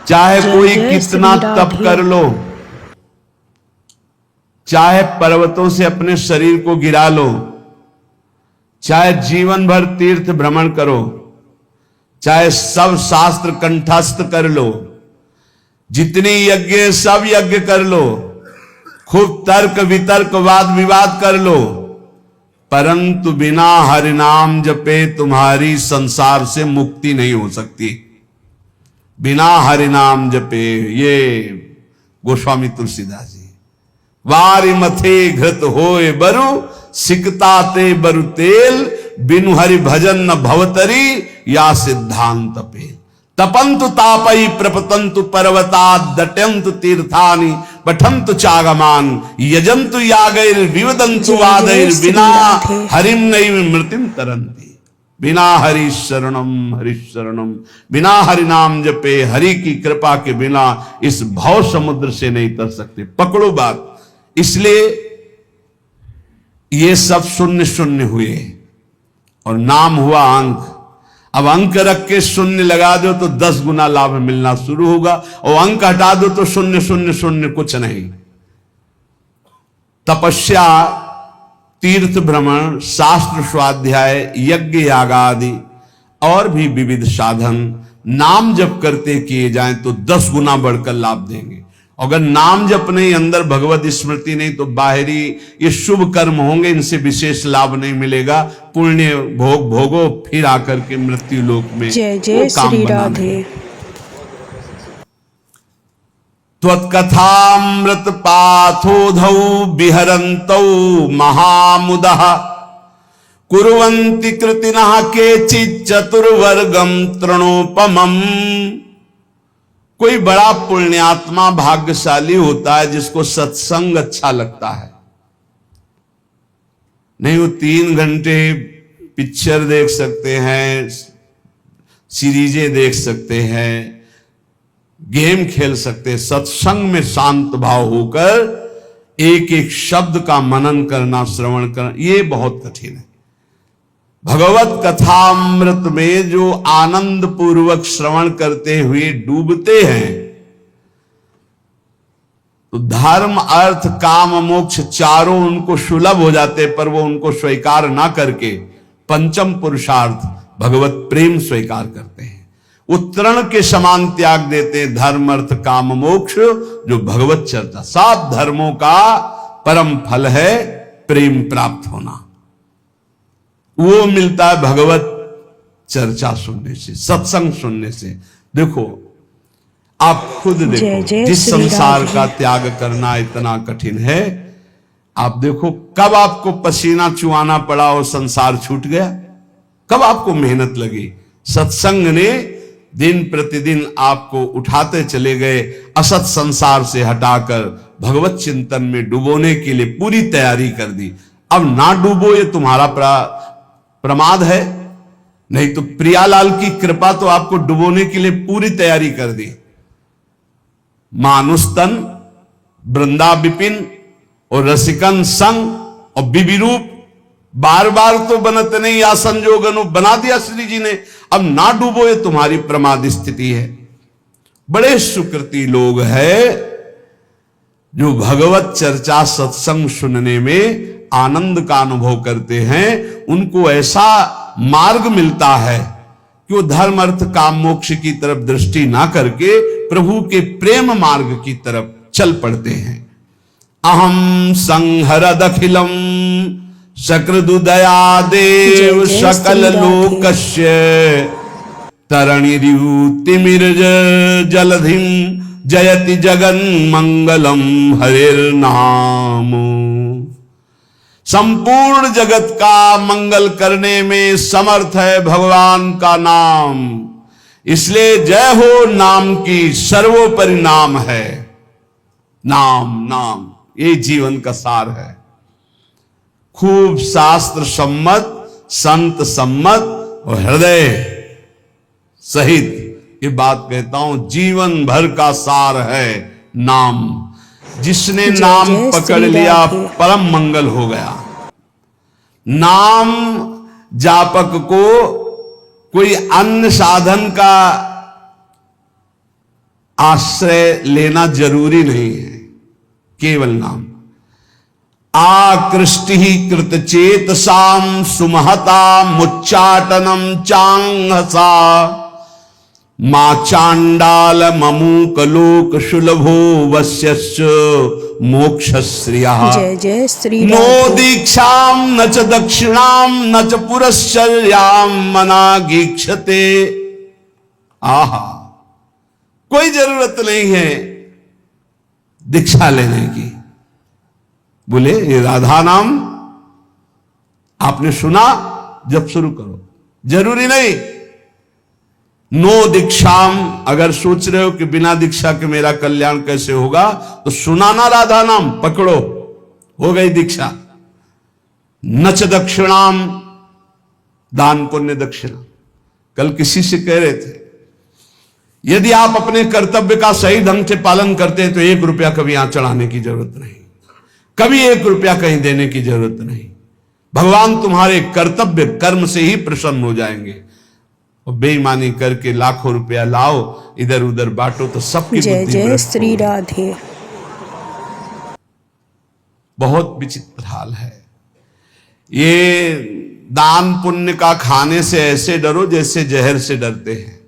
चाहे कोई कितना तप कर लो, चाहे पर्वतों से अपने शरीर को गिरा लो, चाहे जीवन भर तीर्थ भ्रमण करो, चाहे सब शास्त्र कंठस्थ कर लो, जितनी यज्ञ सब यज्ञ कर लो, खूब तर्क वितर्क वाद विवाद कर लो, परंतु बिना हरि नाम जपे तुम्हारी संसार से मुक्ति नहीं हो सकती। बिना हरि नाम जपे, ये गोस्वामी तुलसीदास जी। वारि मथे घृत होए बरु, सिकता ते बरु तेल, बिनु हरि भजन न भवतरी, या सिद्धांत पे। तपंतु तापई प्रपतंतु पर्वता, दट्यंतु तीर्थानि, पठंतु चागमान, यजंतु यागैर विवदंतु वादैर, बिना हरिम नैव मृतिम तरंती। बिना हरि शरणम, बिना हरि नाम जपे, हरि की कृपा के बिना इस भव समुद्र से नहीं तर सकते। पकड़ो बात। इसलिए ये सब शून्य शून्य हुए और नाम हुआ अंक। अब अंक रख के शून्य लगा दो तो 10 गुना लाभ मिलना शुरू होगा, और अंक हटा दो तो शून्य शून्य शून्य कुछ नहीं। तपस्या, तीर्थ भ्रमण, शास्त्र स्वाध्याय, यज्ञ यागादि और भी विविध साधन नाम जप करते किए जाएं तो 10 गुना बढ़कर लाभ देंगे। अगर नाम जप नहीं, अंदर भगवत स्मृति नहीं, तो बाहरी ये शुभ कर्म होंगे, इनसे विशेष लाभ नहीं मिलेगा। पुण्य भोग भोगो, फिर आकर के मृत्यु लोक में जय जय श्री राधे। त्वत्कथामृत पाथोधौ विहरन्तौ महामुदः, कुर्वन्ति कृतिनः केचित् चतुर्वर्गं तृणोपमम्। कोई बड़ा पुण्यात्मा भाग्यशाली होता है जिसको सत्संग अच्छा लगता है। नहीं, वो 3 घंटे पिक्चर देख सकते हैं, सीरीजें देख सकते हैं, गेम खेल सकते हैं। सत्संग में शांत भाव होकर एक एक शब्द का मनन करना, श्रवण करना, ये बहुत कठिन है। भगवत कथामृत में जो आनंद पूर्वक श्रवण करते हुए डूबते हैं, तो धर्म अर्थ काम मोक्ष चारों उनको सुलभ हो जाते, पर वो उनको स्वीकार ना करके पंचम पुरुषार्थ भगवत प्रेम स्वीकार करते हैं। वो तृण के समान त्याग देते हैं, धर्म अर्थ काम मोक्ष, जो भगवत चर्चा। 7 धर्मों का परम फल है प्रेम प्राप्त होना। वो मिलता है भगवत चर्चा सुनने से, सत्संग सुनने से। देखो, आप खुद देखो, जिस संसार का त्याग करना इतना कठिन है, आप देखो कब आपको पसीना चुआना पड़ा और संसार छूट गया, कब आपको मेहनत लगी। सत्संग ने दिन प्रतिदिन आपको उठाते चले गए, असत संसार से हटाकर भगवत चिंतन में डुबोने के लिए पूरी तैयारी कर दी। अब ना डूबो, ये तुम्हारा प्रमाद है। नहीं तो प्रियालाल की कृपा तो आपको डुबोने के लिए पूरी तैयारी कर दी। मानुस्तन, वृंदा विपिन और रसिकन संग और विविरूप, बार बार तो बनत नहीं, या संजोगनु बना दिया श्री जी ने। अब ना डूबो, ये तुम्हारी प्रमाद स्थिति है। बड़े सुकृति लोग हैं जो भगवत चर्चा सत्संग सुनने में आनंद का अनुभव करते हैं। उनको ऐसा मार्ग मिलता है कि वो धर्म अर्थ काम मोक्ष की तरफ दृष्टि ना करके प्रभु के प्रेम मार्ग की तरफ चल पड़ते हैं। अहम संहरदखिलम सकृदुदया देव सकल लोकस्य, तरणिरितिमिर्ज जलधिम जयति जगन मंगलम हरिर्नाम। संपूर्ण जगत का मंगल करने में समर्थ है भगवान का नाम। इसलिए जय हो नाम की, सर्वोपरि नाम है। नाम नाम ये जीवन का सार है। खूब शास्त्र सम्मत, संत सम्मत और हृदय सहित ये बात कहता हूं, जीवन भर का सार है नाम। जिसने नाम पकड़ लिया परम मंगल हो गया। नाम जापक को कोई अन्य साधन का आश्रय लेना जरूरी नहीं है, केवल नाम। आकृष्टि कृत चेतसाम सुमहता मुच्चाटनम चांगसा मा चांडाल ममूकलोक शुलभो वस्यश्च मोक्षश्रिया। जय जय श्री नो राधे। दीक्षाम न च दक्षिणाम न च पुरश्चर्याम मनागीक्षते। आहा, कोई जरूरत नहीं है दीक्षा लेने की। बोले ये राधा नाम आपने सुना, जब शुरू करो, जरूरी नहीं। नो दीक्षाम, अगर सोच रहे हो कि बिना दीक्षा के मेरा कल्याण कैसे होगा, तो सुनाना राधा नाम, पकड़ो, हो गई दीक्षा। नच दक्षिणाम, दान पुण्य दक्षिणा। कल किसी से कह रहे थे, यदि आप अपने कर्तव्य का सही ढंग से पालन करते हैं तो 1 रुपया कभी यहां चढ़ाने की जरूरत नहीं, कभी 1 रुपया कहीं देने की जरूरत नहीं। भगवान तुम्हारे कर्तव्य कर्म से ही प्रसन्न हो जाएंगे। और बेईमानी करके लाखों रुपया लाओ, इधर उधर बांटो तो सबकी जय बुद्धि जय भ्रष्ट श्री होगी। राधे। बहुत विचित्र हाल है ये। दान पुण्य का खाने से ऐसे डरो जैसे जहर से डरते हैं।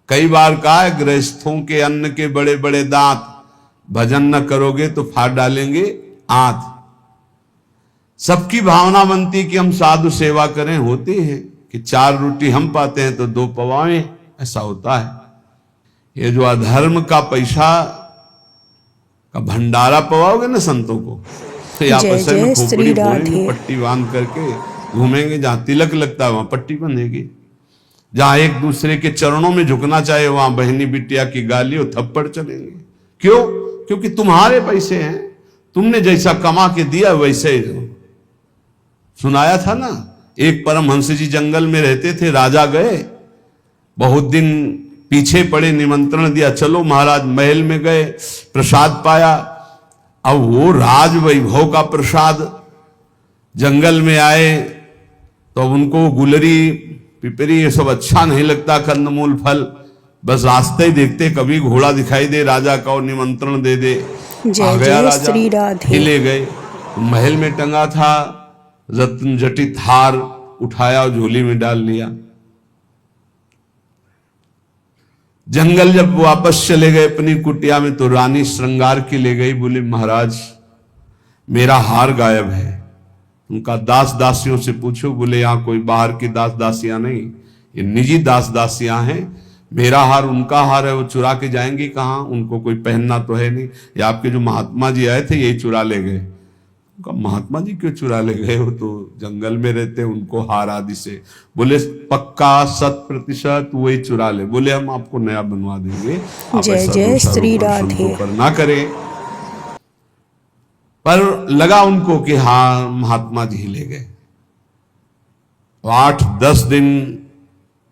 कई बार कहा है, गृहस्थों के अन्न के बड़े बड़े दांत, भजन न करोगे तो फाड़ डालेंगे आंत। सबकी भावना बनती कि हम साधु सेवा करें, होती है कि 4 रोटी हम पाते हैं तो 2 पवाएं, ऐसा होता है। ये जो अधर्म का पैसा का भंडारा पवाओगे ना संतों को, तो जय आपस में जय खोपड़ी श्री फोड़ेंगे, राधे। पट्टी बांध करके घूमेंगे। जहां तिलक लगता है वहां पट्टी बंधेगी। जहां एक दूसरे के चरणों में झुकना चाहे वहां बहनी बिटिया की गाली और थप्पड़ चलेंगे। क्यों? क्योंकि तुम्हारे पैसे हैं, तुमने जैसा कमा के दिया वैसे ही दो। सुनाया था ना, एक परमहंस जी जंगल में रहते थे, राजा गए, बहुत दिन पीछे पड़े, निमंत्रण दिया, चलो महाराज। महल में गए, प्रसाद पाया। अब वो राज वैभव का प्रसाद। जंगल में आए तो उनको गुलरी पिपरी ये सब अच्छा नहीं लगता, कंदमूल फल। बस रास्ते ही देखते, कभी घोड़ा दिखाई दे राजा का और निमंत्रण दे दे। आ जय गया जय राजा, श्री राधे। हिले गए। महल में टंगा था रत्न जटित हार, उठाया और झोली में डाल लिया। जंगल जब वापस चले गए अपनी कुटिया में, तो रानी श्रृंगार की ले गई। बोले महाराज मेरा हार गायब है। उनका दास दासियों से पूछो। बोले यहां कोई बाहर की दास दासियां नहीं, ये निजी दास दासियां हैं। मेरा हार उनका हार है, वो चुरा के जाएंगी कहां? उनको कोई पहनना तो है नहीं। ये आपके जो महात्मा जी आए थे यही चुरा ले गए। उनका महात्मा जी क्यों चुरा ले गए? वो तो जंगल में रहते, उनको हार आदि से। बोले पक्का 100% वही चुरा ले। बोले हम आपको नया बनवा देंगे, आप जय ऐसा जय दोषारोपण श्री राधे। संतों पर ना करें। पर लगा उनको कि हाँ महात्मा जी ले गए। 8-10 दिन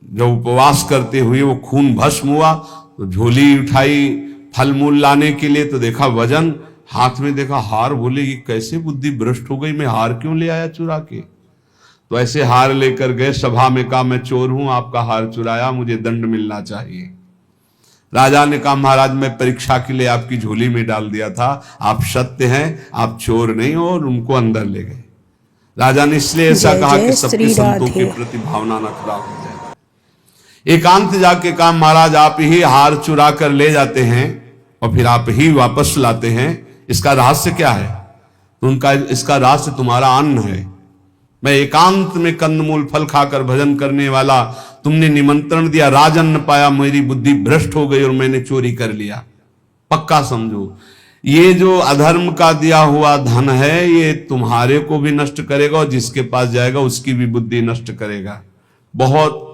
जब उपवास करते हुए वो खून भस्म हुआ, तो झोली उठाई फल मूल लाने के लिए, तो देखा वजन, हाथ में देखा हार। बोले ये कैसे बुद्धि भ्रष्ट हो गई, मैं हार क्यों ले आया चुरा के? तो ऐसे हार लेकर गए, सभा में कहा मैं चोर हूं, आपका हार चुराया, मुझे दंड मिलना चाहिए। राजा ने कहा महाराज मैं परीक्षा के लिए आपकी झोली में डाल दिया था, आप सत्य हैं, आप चोर नहीं हो। और उनको अंदर ले गए। राजा ने इसलिए ऐसा जय कहा जय कि सबके श्री संतों राधे। के प्रति भावना न खराब हो जाए। एकांत जाके कहा महाराज आप ही हार चुरा कर ले जाते हैं और फिर आप ही वापस लाते हैं, इसका रहस्य क्या है? तो उनका इसका रहस्य तुम्हारा अन्न है। मैं एकांत में कंदमूल फल खाकर भजन करने वाला, तुमने निमंत्रण दिया, राजन्न पाया, मेरी बुद्धि भ्रष्ट हो गई और मैंने चोरी कर लिया। पक्का समझो, ये जो अधर्म का दिया हुआ धन है ये तुम्हारे को भी नष्ट करेगा और जिसके पास जाएगा उसकी भी बुद्धि नष्ट करेगा। बहुत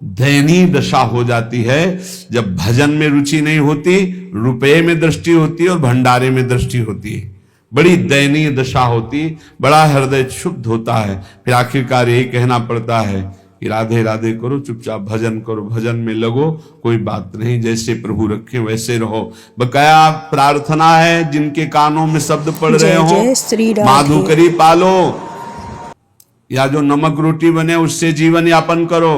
दयनीय दशा हो जाती है जब भजन में रुचि नहीं होती, रुपये में दृष्टि होती है और भंडारे में दृष्टि होती है। बड़ी दयनीय दशा होती, बड़ा हृदय क्षुब्ध होता है। फिर आखिरकार यही कहना पड़ता है कि राधे राधे करो, चुपचाप भजन करो, भजन में लगो, कोई बात नहीं, जैसे प्रभु रखे वैसे रहो। बकाया प्रार्थना है, जिनके कानों में शब्द पड़ रहे हो, जय श्री राधे। माधुकरी पालो, या जो नमक रोटी बने उससे जीवन यापन करो।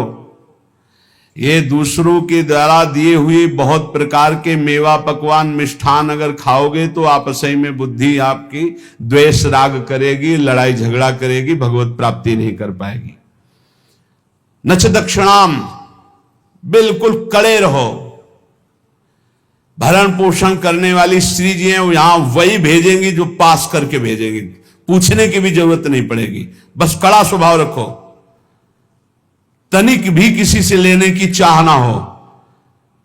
ये दूसरों के द्वारा दिए हुए बहुत प्रकार के मेवा पकवान मिष्ठान अगर खाओगे तो आपसही में बुद्धि आपकी द्वेष राग करेगी, लड़ाई झगड़ा करेगी, भगवत प्राप्ति नहीं कर पाएगी। नच दक्षिणाम, बिल्कुल कड़े रहो। भरण पोषण करने वाली स्त्री जी हैं, यहां वही भेजेंगी जो पास करके भेजेंगी, पूछने की भी जरूरत नहीं पड़ेगी, बस कड़ा स्वभाव रखो, तनिक भी किसी से लेने की चाह ना हो।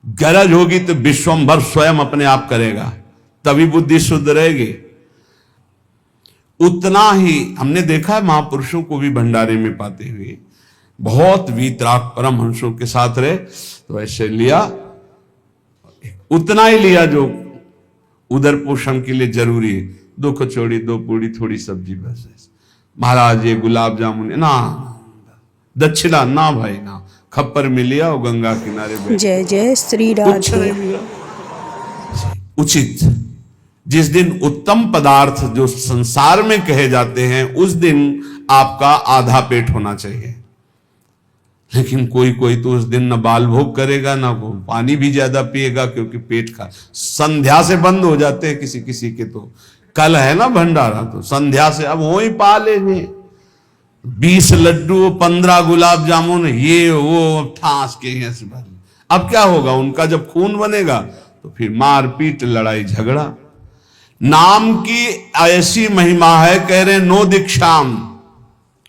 गरज होगी तो विश्वंभर स्वयं अपने आप करेगा, तभी बुद्धि शुद्ध रहेगी। उतना ही हमने देखा है महापुरुषों को भी भंडारे में पाते हुए, बहुत वीतराग परमहंसों के साथ रहे तो ऐसे लिया, उतना ही लिया जो उदर पोषण के लिए जरूरी है, 2 कचौड़ी 2 पूड़ी थोड़ी सब्जी, बस। महाराज ये गुलाब जामुन ना, दक्षिणा ना भाई ना, खप्पर में लिया और गंगा किनारे बैठ। जय जय श्री राधे। उचित जिस दिन उत्तम पदार्थ जो संसार में कहे जाते हैं उस दिन आपका आधा पेट होना चाहिए, लेकिन कोई कोई तो उस दिन न बाल भोग करेगा ना पानी भी ज्यादा पिएगा, क्योंकि पेट का संध्या से बंद हो जाते हैं किसी किसी के। तो कल है ना भंडारा, तो संध्या से अब वही पा लेंगे 20 लड्डू 15 गुलाब जामुन, ये वो ठास के हैं। अब क्या होगा, उनका जब खून बनेगा तो फिर मारपीट लड़ाई झगड़ा। नाम की ऐसी महिमा है, कह रहे नो दीक्षाम,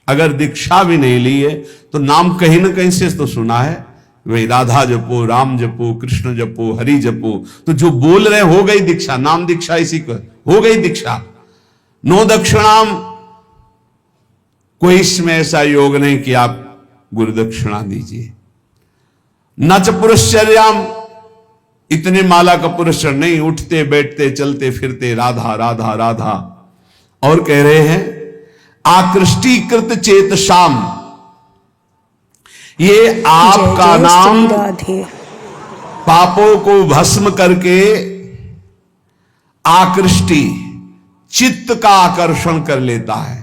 अगर दीक्षा भी नहीं ली है तो नाम कहीं ना कहीं से तो सुना है, वही राधा जपो, राम जपो, कृष्ण जपो, हरि जपो, तो जो बोल रहे हो गई दीक्षा, नाम दीक्षा इसी को हो गई दीक्षा। नो दक्षिणाम, कोई इसमें ऐसा योग नहीं कि आप गुरु दक्षिणा दीजिए। नच पुरुषचर्याम, इतने माला का पुरुषचर्य नहीं, उठते बैठते चलते फिरते राधा राधा राधा। और कह रहे हैं आकृष्टीकृत चेत शाम, ये आपका नाम पापों को भस्म करके आकृष्टि चित्त का आकर्षण कर लेता है।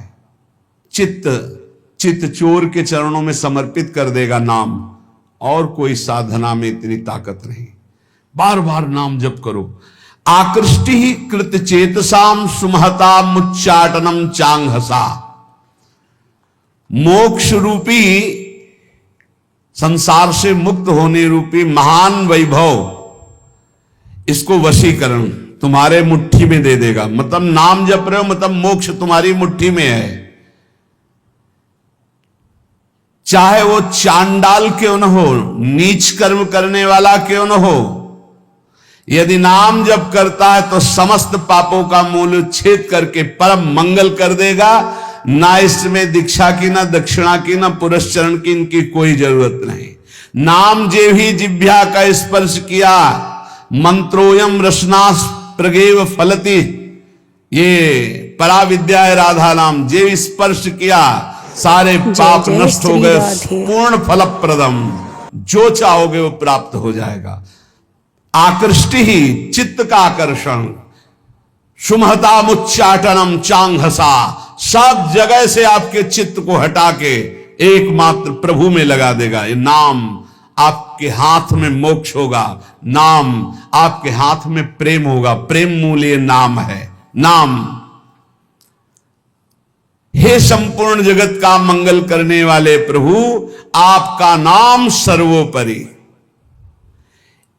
चित्त चोर के चरणों में समर्पित कर देगा नाम, और कोई साधना में इतनी ताकत नहीं। बार बार नाम जप करो। आकृष्टि ही कृत चेतसाम सुमहता मुच्चाटनम चांगहसा, मोक्ष रूपी संसार से मुक्त होने रूपी महान वैभव, इसको वशीकरण तुम्हारे मुट्ठी में दे देगा। मतलब नाम जप रहे हो, मतलब मोक्ष तुम्हारी मुट्ठी में है। चाहे वो चांडाल क्यों न हो, नीच कर्म करने वाला क्यों न हो, यदि नाम जप करता है तो समस्त पापों का मूल छेद करके परम मंगल कर देगा। ना इसमें दीक्षा की, ना दक्षिणा की, ना पुरस्चरण की, इनकी कोई जरूरत नहीं। नाम जे ही जिह्वा का स्पर्श किया, मंत्रोयम रसनास प्रगेव फलति, ये पराविद्या है राधा नाम, जे स्पर्श किया सारे पाप नष्ट हो गए, पूर्ण फलप्रदम, जो चाहोगे वो प्राप्त हो जाएगा। आकृष्टि ही चित्त का आकर्षण, सुमहता मुच्चाटनम चांगहसा, सब जगह से आपके चित्त को हटा के एकमात्र प्रभु में लगा देगा। ये नाम आपके हाथ में मोक्ष होगा, नाम आपके हाथ में प्रेम होगा, प्रेम मूल ये नाम है। नाम हे संपूर्ण जगत का मंगल करने वाले प्रभु, आपका नाम सर्वोपरि।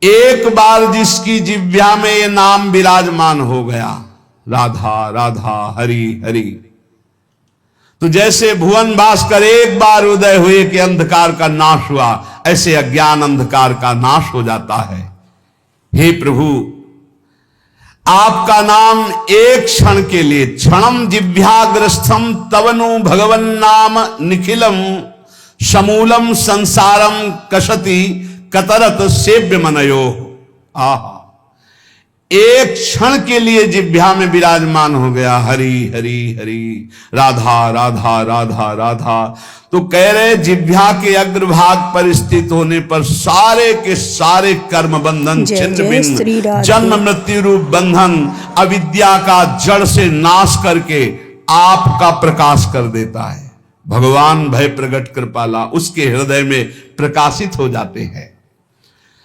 एक बार जिसकी जिह्वा में ये नाम विराजमान हो गया, राधा राधा हरि हरि, तो जैसे भुवन भास्कर एक बार उदय हुए कि अंधकार का नाश हुआ, ऐसे अज्ञान अंधकार का नाश हो जाता है। हे प्रभु, आपका नाम एक क्षण के लिए, क्षणम जिह्वाग्रस्थम तवनु भगवन नाम निखिलम समूलम संसारम कसति कतरत सेव्य मनयो। आहा, एक क्षण के लिए जिह्वा में विराजमान हो गया, हरि हरि हरि, राधा राधा राधा राधा। तो कह रहे जिह्वा के अग्रभाग पर स्थित होने पर सारे के सारे कर्म बंधन छिन्न भिन्न, जन्म मृत्यु रूप बंधन, अविद्या का जड़ से नाश करके आपका प्रकाश कर देता है। भगवान भय प्रगट कृपाला उसके हृदय में प्रकाशित हो जाते हैं।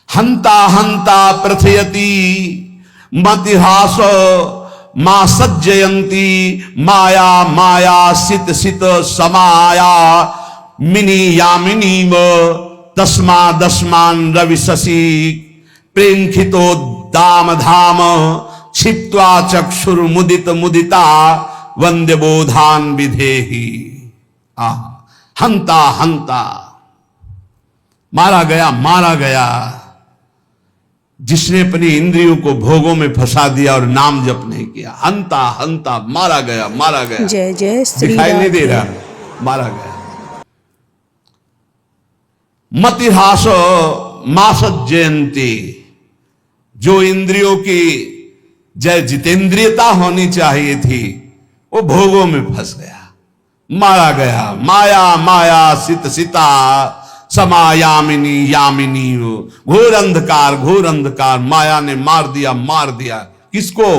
हंता हंता प्रथयति मतिहास मां सज्जयंती माया माया सित सित समाया मिनी यामिनी तस्मा दस्मान रवि शशि प्रेंखितो दाम धाम क्षिप्त्वा चक्षुर मुदित मुदिता वंद्य बोधान विधेहि। हंता हंता, मारा गया मारा गया, जिसने अपनी इंद्रियों को भोगों में फंसा दिया और नाम जप नहीं किया। हंता हंता, मारा गया मारा गया। जय जय श्री दिखाई नहीं दे राधे। रहा, मारा गया। मतिहास मासत जयंती, जो इंद्रियों की जय जितेंद्रियता होनी चाहिए थी वो भोगों में फंस गया, मारा गया। माया माया सित सिता समायामिनी यामिनी, घोर अंधकार माया ने मार दिया। किसको?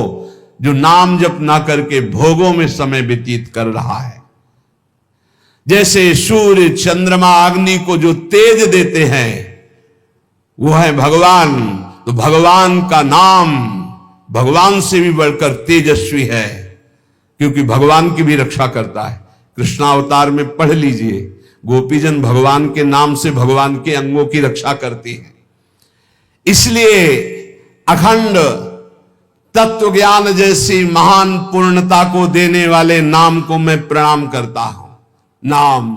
जो नाम जप ना करके भोगों में समय व्यतीत कर रहा है। जैसे सूर्य चंद्रमा अग्नि को जो तेज देते हैं वो है भगवान, तो भगवान का नाम भगवान से भी बढ़कर तेजस्वी है, क्योंकि भगवान की भी रक्षा करता है। कृष्णावतार में पढ़ लीजिए, गोपीजन भगवान के नाम से भगवान के अंगों की रक्षा करती है। इसलिए अखंड तत्व ज्ञान जैसी महान पूर्णता को देने वाले नाम को मैं प्रणाम करता हूं। नाम,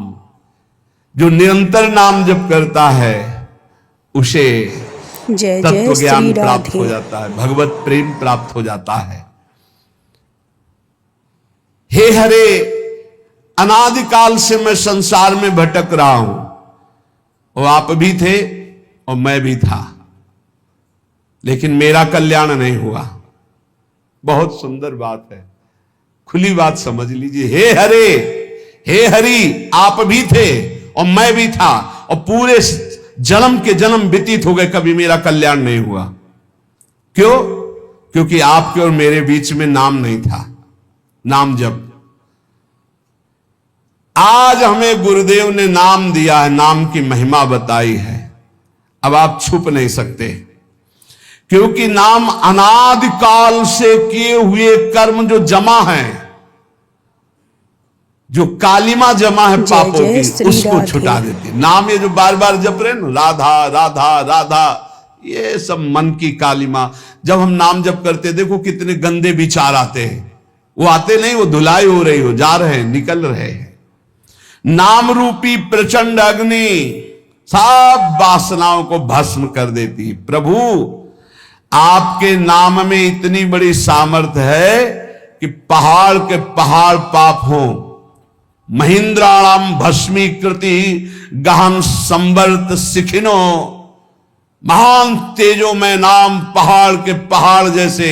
जो निरंतर नाम जप करता है उसे जय तत्व जय ज्ञान श्री प्राप्त हो राधे। जाता है, भगवत प्रेम प्राप्त हो जाता है। हे हरे, अनादिकाल से मैं संसार में भटक रहा हूं, वो आप भी थे और मैं भी था, लेकिन मेरा कल्याण नहीं हुआ। बहुत सुंदर बात है, खुली बात समझ लीजिए। हे हरे, हे हरि, आप भी थे और मैं भी था, और पूरे जन्म के जन्म व्यतीत हो गए, कभी मेरा कल्याण नहीं हुआ। क्यों? क्योंकि आपके और मेरे बीच में नाम नहीं था, नाम जप। आज हमें गुरुदेव ने नाम दिया है, नाम की महिमा बताई है, अब आप छुप नहीं सकते, क्योंकि नाम अनादिकाल से किए हुए कर्म जो जमा है, जो कालिमा जमा है पापों जय की, श्री उसको राधे। छुटा देती। नाम ये जो बार बार जप रहे ना, राधा राधा राधा, ये सब मन की कालिमा। जब हम नाम जप करते, देखो कितने गंदे विचार आते हैं, वो आते नहीं, वो धुलाई हो रही हो, जा रहे हैं, निकल रहे हैं। नाम रूपी प्रचंड अग्नि सब वासनाओं को भस्म कर देती। प्रभु, आपके नाम में इतनी बड़ी सामर्थ्य है कि पहाड़ के पहाड़ पाप हो। महिंद्राणाम भस्मीकृति गहन संवर्त सिखिनो, महान तेजो में नाम पहाड़ के पहाड़ जैसे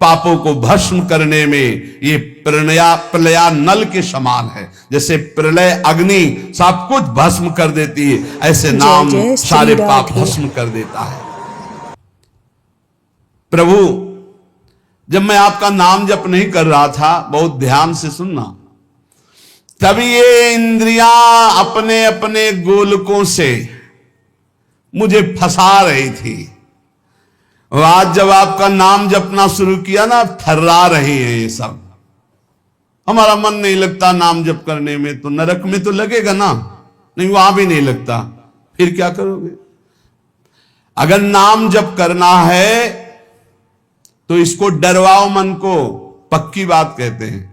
पापों को भस्म करने में ये प्रलया नल के समान है। जैसे प्रलय अग्नि सब कुछ भस्म कर देती है, ऐसे नाम जय श्री सारे पाप राधे। भस्म कर देता है। प्रभु, जब मैं आपका नाम जप नहीं कर रहा था, बहुत ध्यान से सुनना, तभी ये इंद्रियां अपने अपने गोलकों से मुझे फंसा रही थी। और आज जब आपका नाम जपना शुरू किया ना, थर्रा रही है ये सब। हमारा मन नहीं लगता नाम जप करने में, तो नरक में तो लगेगा ना, नहीं वहां भी नहीं लगता, फिर क्या करोगे? अगर नाम जप करना है तो इसको डरवाओ मन को, पक्की बात कहते हैं।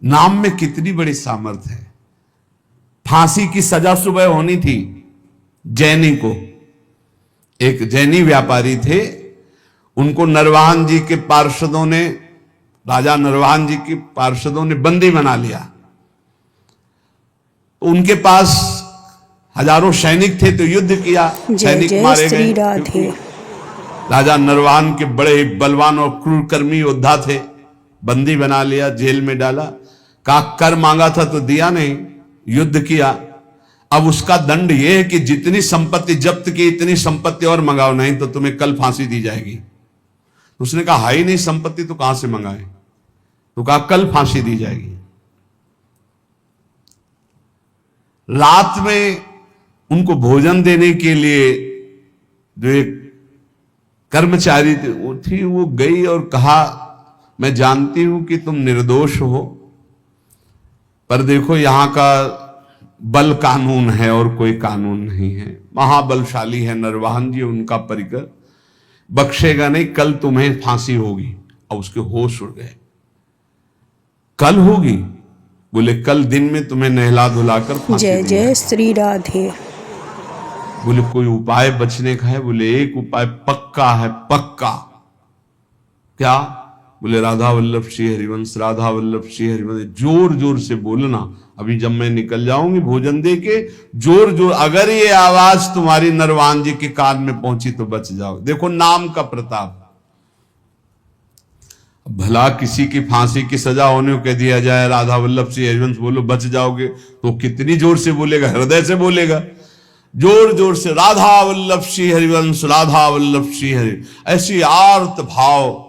नाम में कितनी बड़ी सामर्थ्य है। फांसी की सजा सुबह होनी थी जैनी को। एक जैनी व्यापारी थे, उनको नरवाहन जी के पार्षदों ने, राजा नरवाहन जी के पार्षदों ने बंदी बना लिया। उनके पास हजारों सैनिक थे, तो युद्ध किया, जय सैनिक जय मारे श्री गए। राधे। क्योंकि राजा नरवाहन के बड़े ही बलवान और क्रूरकर्मी योद्धा थे, बंदी बना लिया, जेल में डाला। का कर मांगा था तो दिया नहीं, युद्ध किया। अब उसका दंड यह है कि जितनी संपत्ति जब्त की इतनी संपत्ति और मंगाओ, नहीं तो तुम्हें कल फांसी दी जाएगी। उसने कहा हाई नहीं संपत्ति तो कहां से मंगाए, तो कहा कल फांसी दी जाएगी। रात में उनको भोजन देने के लिए जो एक कर्मचारी थी वो गई और कहा, मैं जानती हूं कि तुम निर्दोष हो, पर देखो यहां का बल कानून है और कोई कानून नहीं है। महाबलशाली है नरवाहन जी, उनका परिकर बख्शेगा नहीं, कल तुम्हें फांसी होगी। और उसके होश उड़ गए। कल होगी? बोले कल दिन में तुम्हें नहला धुलाकर फांसी जय दी जय जाएगी। श्री राधे। बोले कोई उपाय बचने का है? बोले एक उपाय पक्का है, पक्का। क्या? बोले राधा वल्लभ श्री हरिवंश, राधा वल्लभ श्री हरिवंश। जोर जोर से बोलना, अभी जब मैं निकल जाऊंगी भोजन दे के, जोर जोर, अगर ये आवाज तुम्हारी नरवान जी के कान में पहुंची तो बच जाओ। देखो नाम का प्रताप। भला किसी की फांसी की सजा होने को कह दिया जाए, राधा वल्लभ श्री हरिवंश बोलो बच जाओगे, तो कितनी जोर से बोलेगा? हृदय से बोलेगा, जोर जोर से राधा वल्लभ श्री हरिवंश, राधा वल्लभ श्री हरि। ऐसी आर्त भाव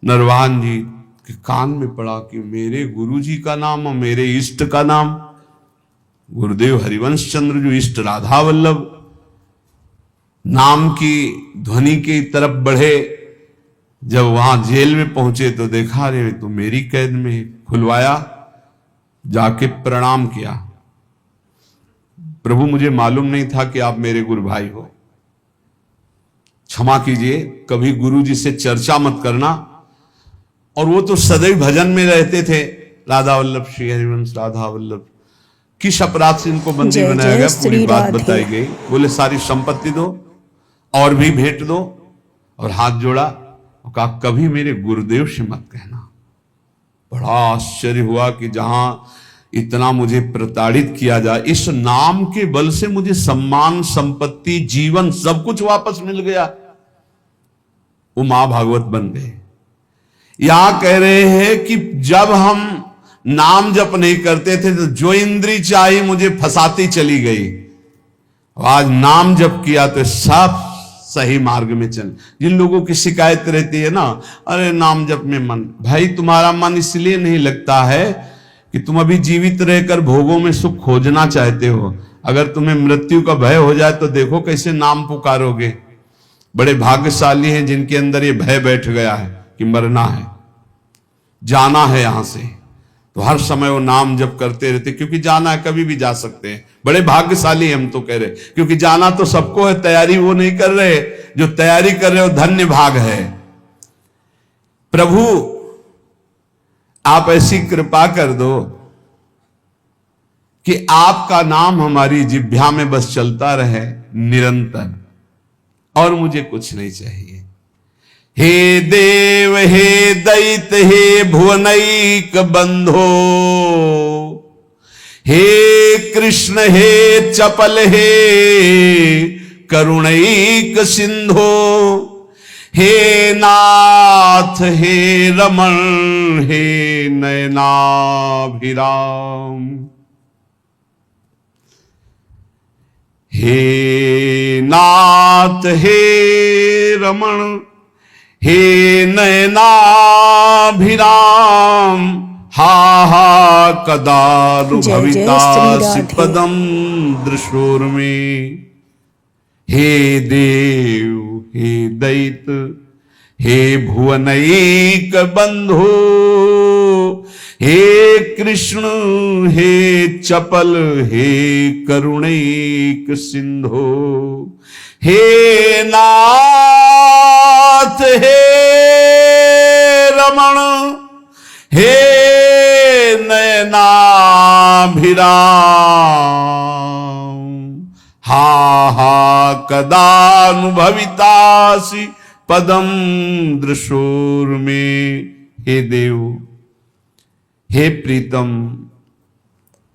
नरवान जी के कान में पड़ा कि मेरे गुरु जी का नाम और मेरे इष्ट का नाम, गुरुदेव हरिवंश चंद्र जो इष्ट राधा वल्लभ, नाम की ध्वनि की तरफ बढ़े। जब वहां जेल में पहुंचे तो देखा, रे तो मेरी कैद में। खुलवाया, जाके प्रणाम किया, प्रभु मुझे मालूम नहीं था कि आप मेरे गुरु भाई हो, क्षमा कीजिए, कभी गुरु जी से चर्चा मत करना। और वो तो सदैव भजन में रहते थे, राधा वल्लभ श्री हरिवंश, राधा वल्लभ। किस अपराध से इनको बंदी जय बनाया जय गया, पूरी श्री बात राधे। बताई गई। बोले सारी संपत्ति दो और भी भेंट दो, और हाथ जोड़ा और कहा कभी मेरे गुरुदेव से मत कहना। बड़ा आश्चर्य हुआ कि जहां इतना मुझे प्रताड़ित किया जाए, इस नाम के बल से मुझे सम्मान, संपत्ति, जीवन सब कुछ वापस मिल गया। वो मां भागवत बन गए। यहां कह रहे हैं कि जब हम नाम जप नहीं करते थे तो जो इंद्री चाही मुझे फंसाती चली गई, आज नाम जप किया तो सब सही मार्ग में चल। जिन लोगों की शिकायत रहती है ना, अरे नाम जप में मन, भाई तुम्हारा मन इसलिए नहीं लगता है कि तुम अभी जीवित रहकर भोगों में सुख खोजना चाहते हो। अगर तुम्हें मृत्यु का भय हो जाए तो देखो कैसे नाम पुकारोगे। बड़े भाग्यशाली हैं जिनके अंदर ये भय बैठ गया है कि मरना है, जाना है यहां से, तो हर समय वो नाम जप करते रहते, क्योंकि जाना है, कभी भी जा सकते हैं। बड़े भाग्यशाली हम तो कह रहे, क्योंकि जाना तो सबको है, तैयारी वो नहीं कर रहे। जो तैयारी कर रहे हो धन्य भाग है। प्रभु आप ऐसी कृपा कर दो कि आपका नाम हमारी जिह्वा में बस चलता रहे निरंतर, और मुझे कुछ नहीं चाहिए। हे देव हे दैत हे भुवनैक बंधो, हे कृष्ण हे चपल हे करुणैक सिंधो, हे नाथ हे रमण हे नयनाभिराम, हे नाथ हे रमण हे नयनाभिराम, हा हा कदानुभवितासि पदम दृशोर्मे। हे देव हे दैत हे भुवनैक बंधो, हे कृष्ण हे चपल हे करुणैक सिंधो, हे नाथ हे रमण हे नयनाभिराम, हा हा कदानुभवितासि पदम दृशोर्मे। हे देव हे प्रीतम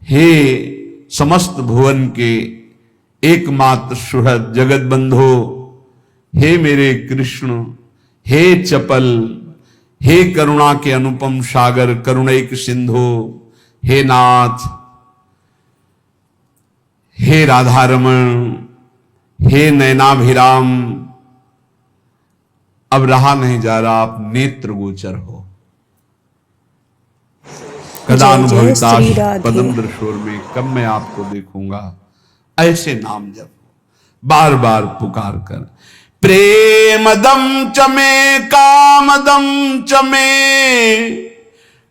हे समस्त भुवन के एकमात्र सुहृद जगत बंधो, हे मेरे कृष्ण हे चपल हे करुणा के अनुपम सागर करुणैक सिंधो, हे नाथ हे राधारमण हे नयनाभिराम। अब रहा नहीं जा रहा, आप नेत्र गोचर हो। कदानुभविताश श्री राधे। पदम शोर में कब मैं आपको देखूंगा। ऐसे नाम जप बार बार पुकार कर। प्रेमदम चमे कामदम चमे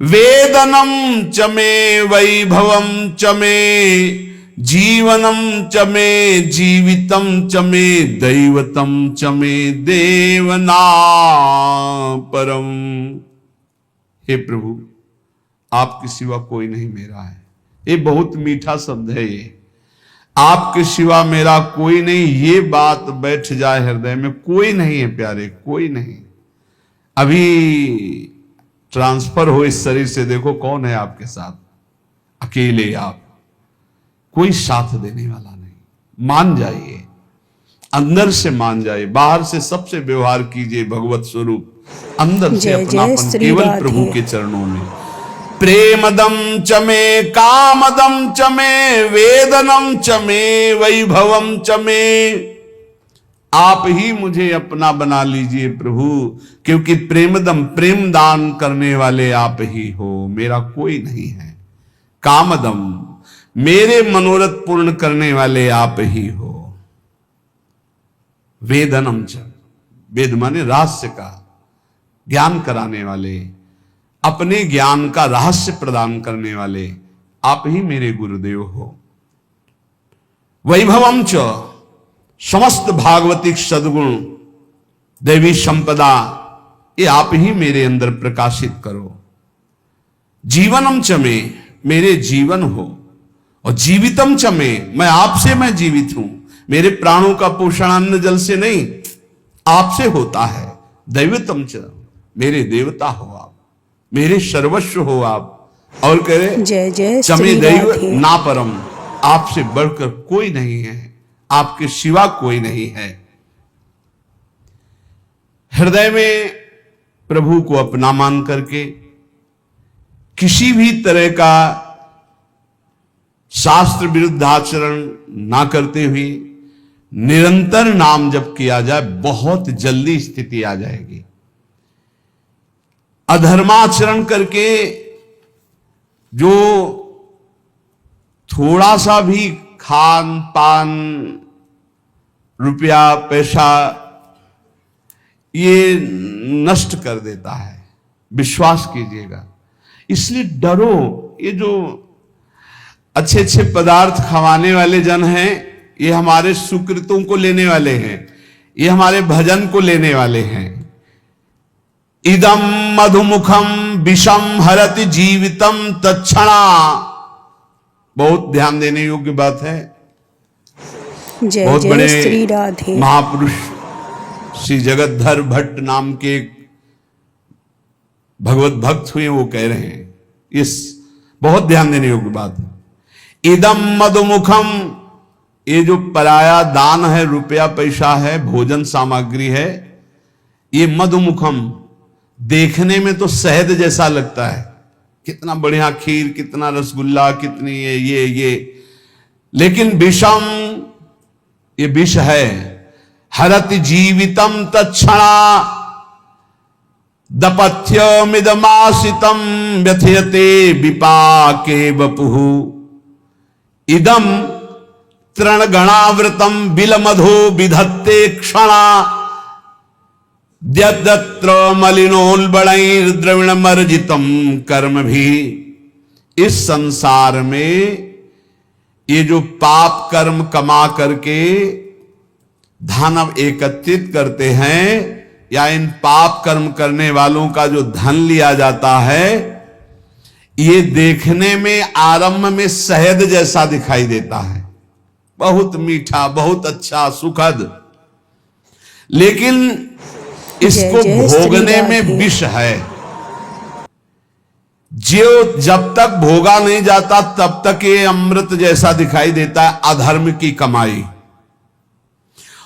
वेदनम चमे वैभवम चमे जीवनम चमे जीवितम चमे दैवतम चमे देवना परम। हे प्रभु, आपके सिवा कोई नहीं मेरा है। ये बहुत मीठा शब्द है। ये आपके सिवा मेरा कोई नहीं, ये बात बैठ जाए हृदय में। कोई नहीं है प्यारे, कोई नहीं। अभी ट्रांसफर हो इस शरीर से, देखो कौन है आपके साथ। अकेले आप, कोई साथ देने वाला नहीं। मान जाइए, अंदर से मान जाइए। बाहर से सबसे व्यवहार कीजिए भगवत स्वरूप, अंदर से अपनापन केवल प्रभु के चरणों में। प्रेमदम चमे कामदम चमे वेदनम चमे वैभवम चमे। आप ही मुझे अपना बना लीजिए प्रभु, क्योंकि प्रेमदम प्रेम दान करने वाले आप ही हो, मेरा कोई नहीं है। कामदम मेरे मनोरथ पूर्ण करने वाले आप ही हो। वेदनम च, वेद माने रहस्य का ज्ञान कराने वाले, अपने ज्ञान का रहस्य प्रदान करने वाले आप ही मेरे गुरुदेव हो। वैभवम च, समस्त भागवतिक सद्गुण दैवी संपदा ये आप ही मेरे अंदर प्रकाशित करो। जीवनम च में मेरे जीवन हो, और जीवितम च में मैं आपसे मैं जीवित हूं। मेरे प्राणों का पोषण अन्न जल से नहीं, आपसे होता है। दैवतम च, मेरे देवता हो आप, मेरे सर्वस्व हो आप। और कह रहे जय जय चमे श्री दैव राधे। ना परम, आपसे बढ़कर कोई नहीं है, आपके सिवा कोई नहीं है। हृदय में प्रभु को अपना मान करके किसी भी तरह का शास्त्र विरुद्ध आचरण ना करते हुए निरंतर नाम जप किया जाए, बहुत जल्दी स्थिति आ जाएगी। अधर्माचरण करके जो थोड़ा सा भी खान पान, रुपया पैसा ये नष्ट कर देता है, विश्वास कीजिएगा। इसलिए डरो। ये जो अच्छे अच्छे पदार्थ खवाने वाले जन हैं, ये हमारे सुकृतों को लेने वाले हैं, ये हमारे भजन को लेने वाले हैं। इदम मधुमुखम विषम हरति जीवितम तत्क्षणा। बहुत ध्यान देने योग्य बात है। जय बहुत जय बड़े श्री राधे। महापुरुष श्री जगतधर भट्ट नाम के एक भगवत भक्त हुए, वो कह रहे हैं, इस बहुत ध्यान देने योग्य बात है। इदम मधुमुखम, ये जो पराया दान है, रुपया पैसा है, भोजन सामग्री है, ये मधुमुखम, देखने में तो शहद जैसा लगता है। कितना बढ़िया खीर, कितना रसगुल्ला, कितनी ये लेकिन विषम, ये विष है। हरति जीवितम तत्क्षणा दपथ्यमिदमासितम व्यथयते विपाके वपुः। इदम तृणगणावृतम बिलमधो विधत्ते क्षणा द्यत्र मलिनोल्बणैर्द्रविणमर्जितम कर्म भी। इस संसार में ये जो पाप कर्म कमा करके धन एकत्रित करते हैं, या इन पाप कर्म करने वालों का जो धन लिया जाता है, ये देखने में आरंभ में शहद जैसा दिखाई देता है, बहुत मीठा, बहुत अच्छा, सुखद, लेकिन इसको भोगने में विष है। जो जब तक भोगा नहीं जाता तब तक ये अमृत जैसा दिखाई देता है, अधर्म की कमाई।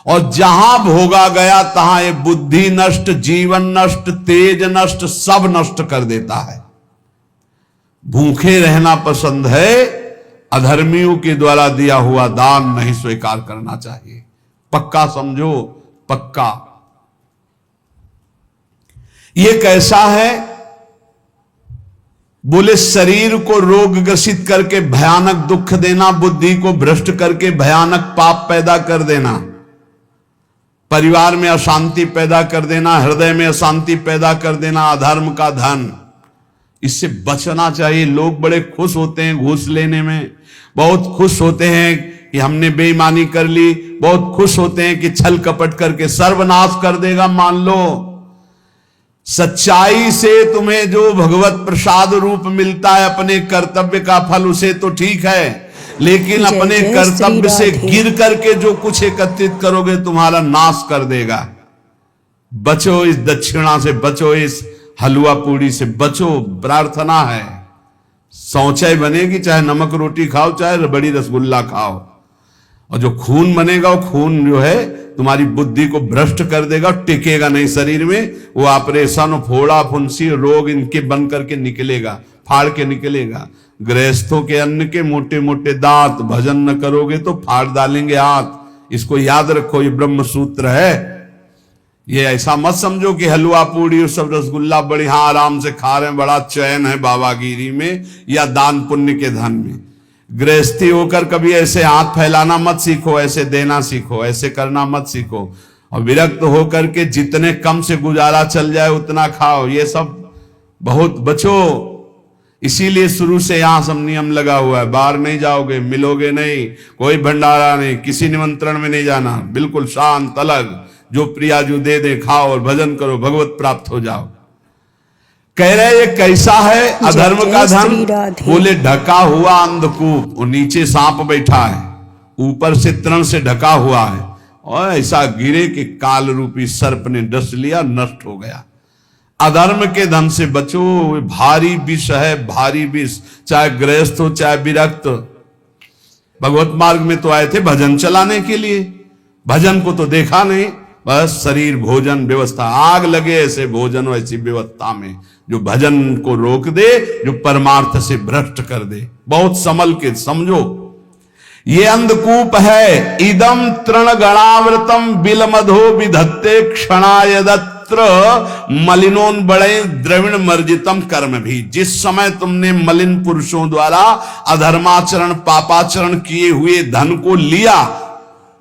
और जहां भोगा गया तहां ये बुद्धि नष्ट, जीवन नष्ट, तेज नष्ट, सब नष्ट कर देता है। भूखे रहना पसंद है, अधर्मियों के द्वारा दिया हुआ दान नहीं स्वीकार करना चाहिए। पक्का समझो, पक्का। ये कैसा है? बोले शरीर को रोग ग्रसित करके भयानक दुख देना, बुद्धि को भ्रष्ट करके भयानक पाप पैदा कर देना, परिवार में अशांति पैदा कर देना, हृदय में अशांति पैदा कर देना, अधर्म का धन, इससे बचना चाहिए। लोग बड़े खुश होते हैं घूस लेने में, बहुत खुश होते हैं कि हमने बेईमानी कर ली, बहुत खुश होते हैं कि छल कपट करके सर्वनाश कर देगा। मान लो सच्चाई से तुम्हें जो भगवत प्रसाद रूप मिलता है अपने कर्तव्य का फल, उसे तो ठीक है, लेकिन अपने कर्तव्य से गिर करके जो कुछ एकत्रित करोगे तुम्हारा नाश कर देगा। बचो इस दक्षिणा से, बचो इस हलवा पूड़ी से बचो। प्रार्थना है, शौचाई बनेगी चाहे नमक रोटी खाओ चाहे रबड़ी रसगुल्ला खाओ, और जो खून बनेगा वो खून जो है तुम्हारी बुद्धि को भ्रष्ट कर देगा, टिकेगा नहीं शरीर में। वो ऑपरेशन, फोड़ा फुंसी रोग इनके बन करके निकलेगा, फाड़ के निकलेगा। गृहस्थों के अन्न के मोटे मोटे दांत, भजन न करोगे तो फाड़ डालेंगे हाथ। इसको याद रखो, ये ब्रह्म सूत्र है। ये ऐसा मत समझो कि हलवा पूड़ी और सब रसगुल्ला बढ़िया आराम से खा रहे हैं, बड़ा चैन है बाबागिरी में या दान पुण्य के धन में। गृहस्थी होकर कभी ऐसे हाथ फैलाना मत सीखो, ऐसे देना सीखो, ऐसे करना मत सीखो। और विरक्त होकर के जितने कम से गुजारा चल जाए उतना खाओ, ये सब बहुत बचो। इसीलिए शुरू से यहां सब नियम लगा हुआ है, बाहर नहीं जाओगे, मिलोगे नहीं, कोई भंडारा नहीं, किसी निमंत्रण में नहीं जाना, बिल्कुल शांत अलग, जो प्रियाजू दे दे खाओ और भजन करो, भगवत प्राप्त हो जाओ। कह रहे ये कैसा है अधर्म का धन? बोले ढका हुआ अंधकूप, वो नीचे सांप बैठा है, ऊपर से तृण से ढका हुआ है, और ऐसा गिरे कि काल रूपी सर्प ने डस लिया, नष्ट हो गया। अधर्म के धन से बचो, भारी विष है, भारी विष। चाहे गृहस्थ हो चाहे विरक्त, भगवत मार्ग में तो आए थे भजन चलाने के लिए, भजन को तो देखा नहीं, बस शरीर भोजन व्यवस्था। आग लगे ऐसे भोजन ऐसी व्यवस्था में जो भजन को रोक दे, जो परमार्थ से भ्रष्ट कर दे। बहुत संभल के समझो, ये अंधकूप है। इदम तृण गणावृतम बिलमधो विधत्ते क्षणायदत्र मलिनोन बड़े द्रविण मर्जितम कर्म भी। जिस समय तुमने मलिन पुरुषों द्वारा अधर्माचरण पापाचरण किए हुए धन को लिया,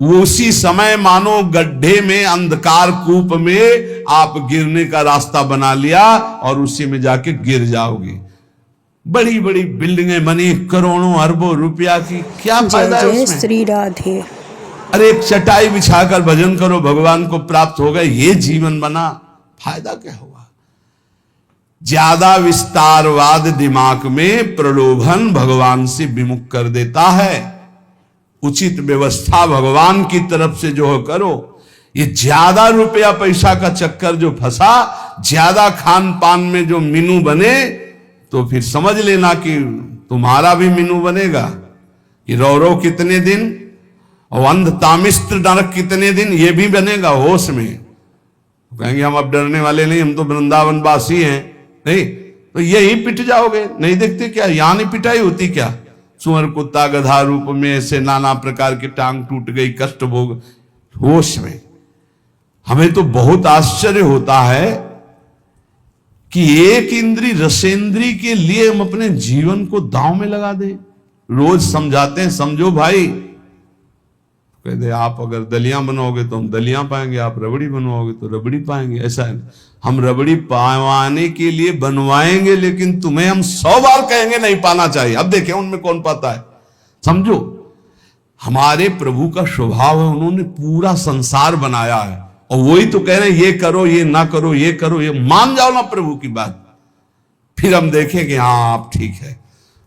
उसी समय मानो गड्ढे में, अंधकार कूप में आप गिरने का रास्ता बना लिया और उसी में जाके गिर जाओगे। बड़ी बड़ी बिल्डिंगें बनी करोड़ों अरबों रुपया की, क्या फायदा है उसमें? श्री राधे। अरे एक चटाई बिछाकर भजन करो, भगवान को प्राप्त हो गए, ये जीवन बना, फायदा क्या हुआ? ज्यादा विस्तारवाद दिमाग में प्रलोभन भगवान से विमुख कर देता है। उचित व्यवस्था भगवान की तरफ से जो करो। ये ज्यादा रुपया पैसा का चक्कर जो फंसा, ज्यादा खान पान में जो मीनू बने, तो फिर समझ लेना कि तुम्हारा भी मीनू बनेगा। कि रौरव कितने दिन और अंध तामिस्त्र नरक कितने दिन, ये भी बनेगा होश में। कहेंगे हम अब डरने वाले नहीं, हम तो वृंदावन वासी हैं, नहीं तो यही पिट जाओगे। नहीं देखते क्या यहाँ नहीं पिटाई होती क्या? सुअर कुत्ता गधा रूप में ऐसे नाना प्रकार की टांग टूट गई, कष्ट भोग होश में। हमें तो बहुत आश्चर्य होता है कि एक इंद्री रसेंद्री के लिए हम अपने जीवन को दांव में लगा दें। रोज समझाते हैं, समझो भाई, कहते आप अगर दलियां बनवाओगे तो हम दलियां पाएंगे, आप रबड़ी बनवाओगे तो रबड़ी पाएंगे। ऐसा है, हम रबड़ी पावाने के लिए बनवाएंगे, लेकिन तुम्हें हम 100 बार कहेंगे नहीं पाना चाहिए। अब देखें उनमें कौन पाता है। समझो, हमारे प्रभु का स्वभाव है, उन्होंने पूरा संसार बनाया है, और वही तो कह रहे हैं ये करो, ये ना करो, ये करो, ये मान जाओ ना प्रभु की बात, फिर हम देखें कि हाँ आप ठीक है।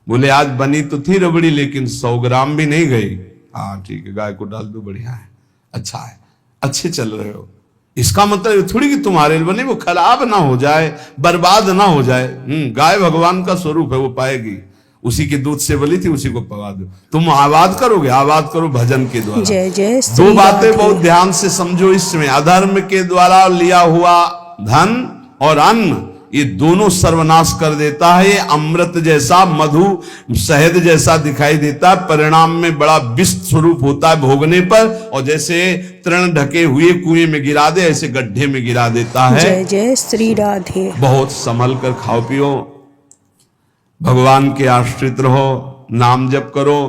बोले आज बनी तो थी रबड़ी, लेकिन 100 ग्राम भी नहीं गई। हाँ ठीक है, गाय को डाल दो, बढ़िया है, अच्छा है, अच्छे चल रहे हो। इसका मतलब थोड़ी कि तुम्हारे बने वो खराब ना हो जाए, बर्बाद ना हो जाए। गाय भगवान का स्वरूप है, वो पाएगी। उसी के दूध से बली थी, उसी को पका दो। तुम आबाद करोगे, आबाद करो भजन के द्वारा। जय जय। दो बातें बहुत ध्यान से समझो इसमें। अधर्म के द्वारा लिया हुआ धन और अन्न, ये दोनों सर्वनाश कर देता है। ये अमृत जैसा, मधु शहद जैसा दिखाई देता है, परिणाम में बड़ा विष स्वरूप होता है भोगने पर। और जैसे तृण ढके हुए कुएं में गिरा दे, ऐसे गड्ढे में गिरा देता है। जय जय श्री राधे। बहुत संभल कर खाओ पियो। भगवान के आश्रित रहो, नाम जप करो।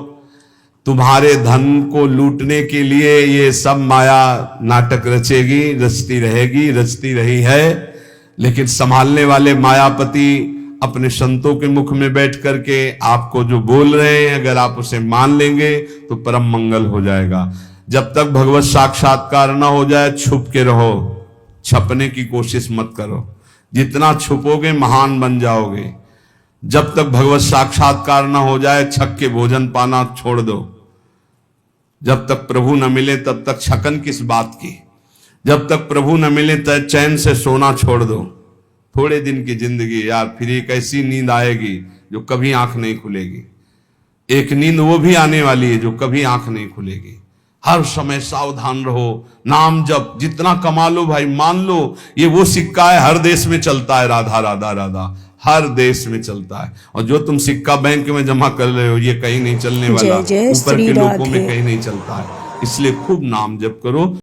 तुम्हारे धन को लूटने के लिए ये सब माया नाटक रचेगी, रचती रहेगी, रचती रही है, लेकिन संभालने वाले मायापति अपने संतों के मुख में बैठ करके आपको जो बोल रहे हैं, अगर आप उसे मान लेंगे तो परम मंगल हो जाएगा। जब तक भगवत साक्षात्कार ना हो जाए छुप के रहो, छपने की कोशिश मत करो। जितना छुपोगे महान बन जाओगे। जब तक भगवत साक्षात्कार ना हो जाए छक के भोजन पाना छोड़ दो। जब तक प्रभु न मिले तब तक छकन किस बात की। जब तक प्रभु न मिले तब चैन से सोना छोड़ दो। थोड़े दिन की जिंदगी यार, फिर एक ऐसी नींद आएगी जो कभी आंख नहीं खुलेगी। एक नींद वो भी आने वाली है जो कभी आंख नहीं खुलेगी। हर समय सावधान रहो, नाम जप, जितना कमा लो भाई मान लो ये वो सिक्का है, हर देश में चलता है। राधा राधा राधा हर देश में चलता है। और जो तुम सिक्का बैंक में जमा कर रहे हो ये कहीं नहीं चलने वाला, जय जय ऊपर श्री के लोगों में राधे। कहीं नहीं चलता है। इसलिए खूब नाम जप करो।